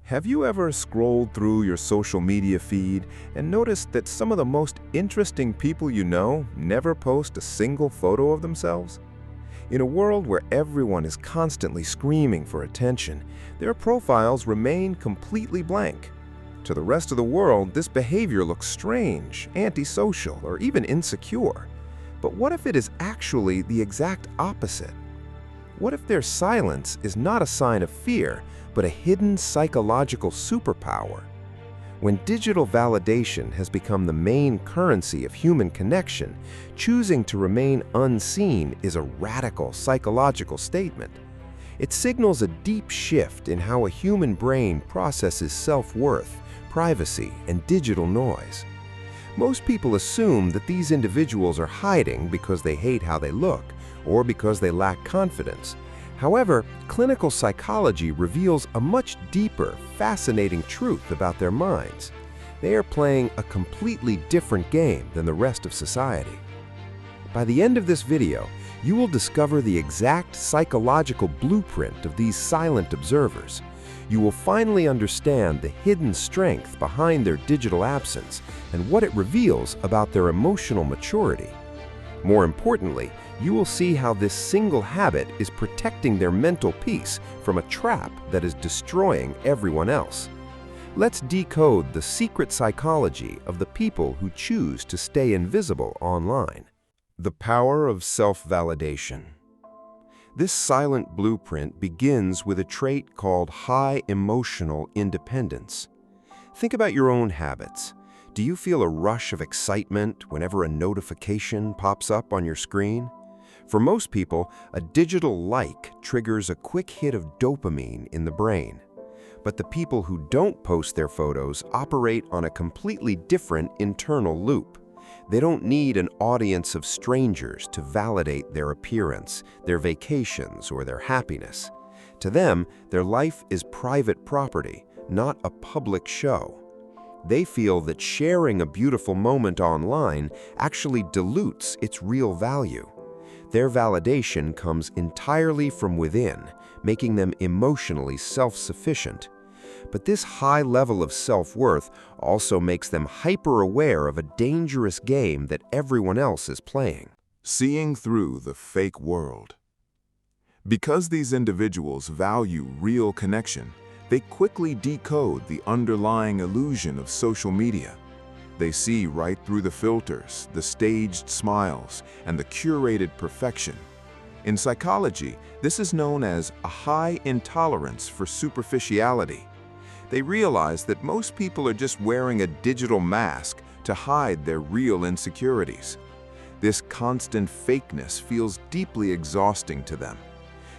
Have you ever scrolled through your social media feed and noticed that some of the most interesting people you know never post a single photo of themselves? In a world where everyone is constantly screaming for attention, their profiles remain completely blank. To the rest of the world, this behavior looks strange, antisocial, or even insecure. But what if it is actually the exact opposite? What if their silence is not a sign of fear, but a hidden psychological superpower? When digital validation has become the main currency of human connection, choosing to remain unseen is a radical psychological statement. It signals a deep shift in how a human brain processes self-worth, privacy, and digital noise. Most people assume that these individuals are hiding because they hate how they look, or because they lack confidence. However, clinical psychology reveals a much deeper, fascinating truth about their minds. They are playing a completely different game than the rest of society. By the end of this video, you will discover the exact psychological blueprint of these silent observers. You will finally understand the hidden strength behind their digital absence and what it reveals about their emotional maturity. More importantly, you will see how this single habit is protecting their mental peace from a trap that is destroying everyone else. Let's decode the secret psychology of the people who choose to stay invisible online. The power of self-validation. This silent blueprint begins with a trait called high emotional independence. Think about your own habits. Do you feel a rush of excitement whenever a notification pops up on your screen? For most people, a digital like triggers a quick hit of dopamine in the brain. But the people who don't post their photos operate on a completely different internal loop. They don't need an audience of strangers to validate their appearance, their vacations, or their happiness. To them, their life is private property, not a public show. They feel that sharing a beautiful moment online actually dilutes its real value. Their validation comes entirely from within, making them emotionally self-sufficient. But this high level of self-worth also makes them hyper-aware of a dangerous game that everyone else is playing. Seeing through the fake world. Because these individuals value real connection, they quickly decode the underlying illusion of social media. They see right through the filters, the staged smiles, and the curated perfection. In psychology, this is known as a high intolerance for superficiality. They realize that most people are just wearing a digital mask to hide their real insecurities. This constant fakeness feels deeply exhausting to them.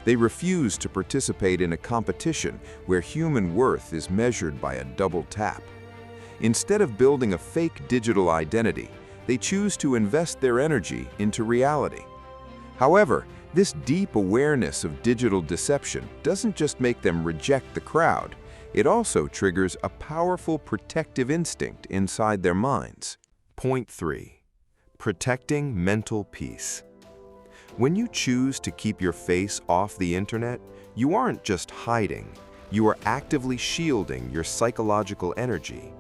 They refuse to participate in a competition where human worth is measured by a double tap. Instead of building a fake digital identity, they choose to invest their energy into reality. However, this deep awareness of digital deception doesn't just make them reject the crowd, it also triggers a powerful protective instinct inside their minds. Point 3. Protecting mental peace. When you choose to keep your face off the internet, you aren't just hiding, you are actively shielding your psychological energy.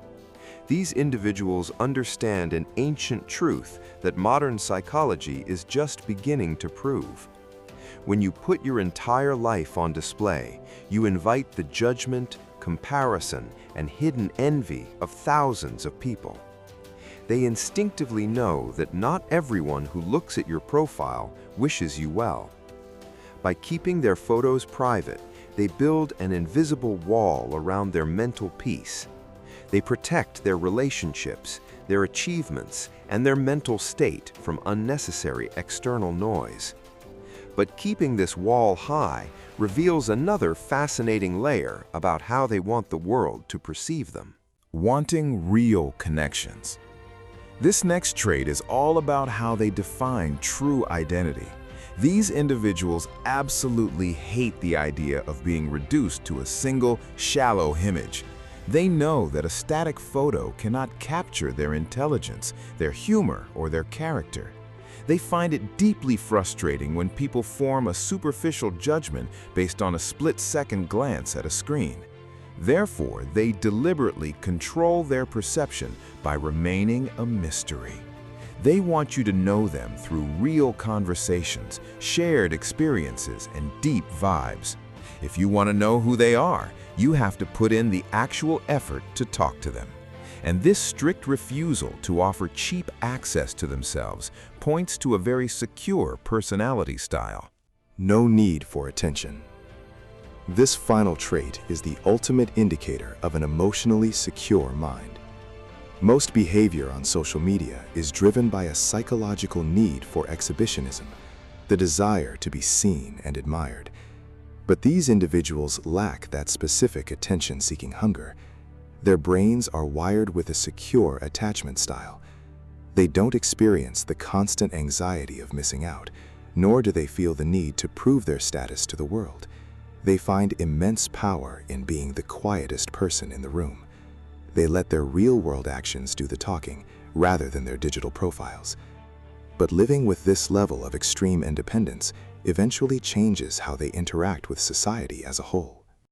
These individuals understand an ancient truth that modern psychology is just beginning to prove. When you put your entire life on display, you invite the judgment, comparison, and hidden envy of thousands of people. They instinctively know that not everyone who looks at your profile wishes you well. By keeping their photos private, they build an invisible wall around their mental peace. They protect their relationships, their achievements, and their mental state from unnecessary external noise. But keeping this wall high reveals another fascinating layer about how they want the world to perceive them. Wanting real connections. This next trait is all about how they define true identity. These individuals absolutely hate the idea of being reduced to a single, shallow image. They know that a static photo cannot capture their intelligence, their humor, or their character. They find it deeply frustrating when people form a superficial judgment based on a split-second glance at a screen. Therefore, they deliberately control their perception by remaining a mystery. They want you to know them through real conversations, shared experiences, and deep vibes. If you want to know who they are, you have to put in the actual effort to talk to them. And this strict refusal to offer cheap access to themselves points to a very secure personality style. No need for attention. This final trait is the ultimate indicator of an emotionally secure mind. Most behavior on social media is driven by a psychological need for exhibitionism, the desire to be seen and admired. But these individuals lack that specific attention-seeking hunger. Their brains are wired with a secure attachment style. They don't experience the constant anxiety of missing out, nor do they feel the need to prove their status to the world. They find immense power in being the quietest person in the room. They let their real-world actions do the talking, rather than their digital profiles. But living with this level of extreme independence eventually changes how they interact with society as a whole.